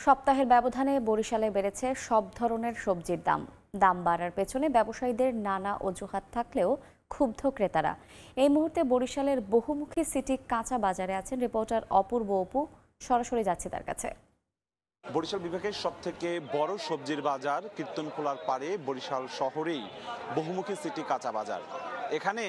সপ্তাহের ব্যবধানে বরিশালে বেড়েছে সব ধরনের সবজির দাম। দাম বাড়ার পেছনে ব্যবসায়ীদের নানা অজুহাত থাকলেও ক্ষুব্ধ ক্রেতারা। এই মুহূর্তে বরিশালের বহুমুখী সিটি কাঁচা বাজারে আছেন রিপোর্টার অপূর্ব অপু। সরাসরি যাচ্ছে তার কাছে। বরিশাল বিভাগের সবথেকে বড় সবজির বাজার কীর্তনখোলার পাড়ে বরিশাল শহরেই বহুমুখী সিটি কাঁচা বাজার। এখানে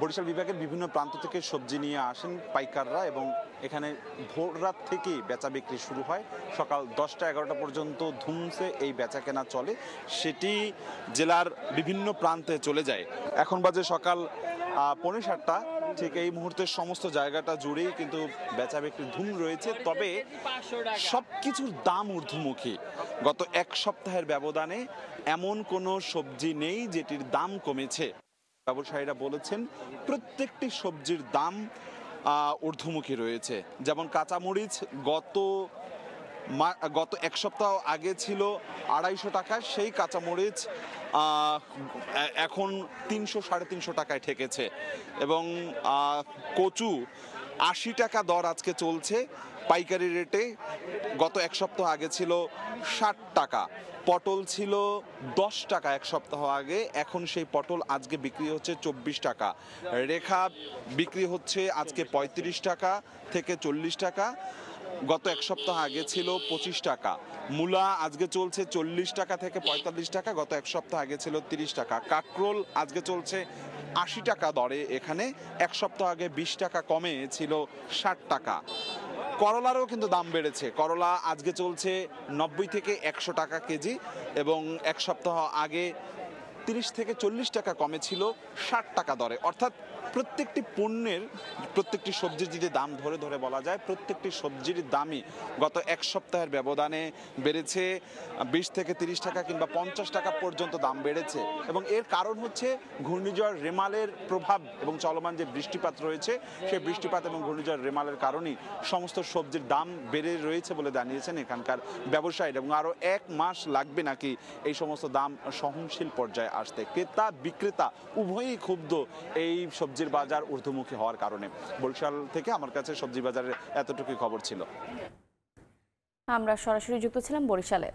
বরিশাল বিভাগের বিভিন্ন প্রান্ত থেকে সবজি নিয়ে আসেন পাইকাররা এবং এখানে ভোর রাত থেকেই বেচা বিক্রি শুরু হয়। সকাল 10টা-11টা পর্যন্ত ধুমসে এই বেচা কেনা চলে, সেটি জেলার বিভিন্ন প্রান্তে চলে যায়। এখন বাজে সকাল 7:45। ঠিক এই মুহূর্তে সমস্ত জায়গাটা জুড়েই কিন্তু বেচা বিক্রির ধুম রয়েছে। তবে সবকিছুর দাম ঊর্ধ্বমুখী। গত এক সপ্তাহের ব্যবধানে এমন কোনো সবজি নেই যেটির দাম কমেছে। ব্যবসায়ীরা বলেছেন প্রত্যেকটি সবজির দাম ঊর্ধ্বমুখী রয়েছে। যেমন কাঁচামরিচ গত এক সপ্তাহ আগে ছিল 250 টাকা, সেই কাঁচামরিচ এখন 300-350 টাকায় ঠেকেছে। এবং কচু 80 টাকা দর আজকে চলছে পাইকারি রেটে। গত এক সপ্তাহ আগে ছিল 60 টাকা। পটল ছিল 10 টাকা এক সপ্তাহ আগে, এখন সেই পটল আজকে বিক্রি হচ্ছে 24 টাকা। রেখা বিক্রি হচ্ছে আজকে 35 টাকা থেকে 40 টাকা, গত এক সপ্তাহ আগে ছিল 25 টাকা। মূলা আজকে চলছে 40 টাকা থেকে 45 টাকা, গত এক সপ্তাহ আগে ছিল 30 টাকা। কাঁকরোল আজকে চলছে 80 টাকা দরে, এখানে এক সপ্তাহ আগে 20 টাকা কমে ছিল 60 টাকা। করলারও কিন্তু দাম বেড়েছে। করলা আজকে চলছে 90 থেকে 100 টাকা কেজি এবং এক সপ্তাহ আগে 30 থেকে 40 টাকা কমে ছিল 60 টাকা দরে। অর্থাৎ প্রত্যেকটি পণ্যের, প্রত্যেকটি সবজির যদি দাম ধরে ধরে বলা যায়, প্রত্যেকটি সবজির দামই গত এক সপ্তাহের ব্যবধানে বেড়েছে 20 থেকে 30 টাকা কিংবা 50 টাকা পর্যন্ত দাম বেড়েছে। এবং এর কারণ হচ্ছে ঘূর্ণিঝড় রেমালের প্রভাব এবং চলমান যে বৃষ্টিপাত রয়েছে, সেই বৃষ্টিপাত এবং ঘূর্ণিঝড় রেমালের কারণেই সমস্ত সবজির দাম বেড়ে রয়েছে বলে জানিয়েছেন এখানকার ব্যবসায়ীরা। এবং আরও 1 মাস লাগবে নাকি এই সমস্ত দাম সহনশীল পর্যায়ে আসতে। ক্রেতা বিক্রেতা উভয়ই ক্ষুব্ধ এই সবজির বাজার ঊর্ধ্বমুখী হওয়ার কারণে। বরিশাল থেকে আমার কাছে সবজি বাজারের এতটুকুই খবর ছিল। আমরা সরাসরি যুক্ত ছিলাম বরিশালে।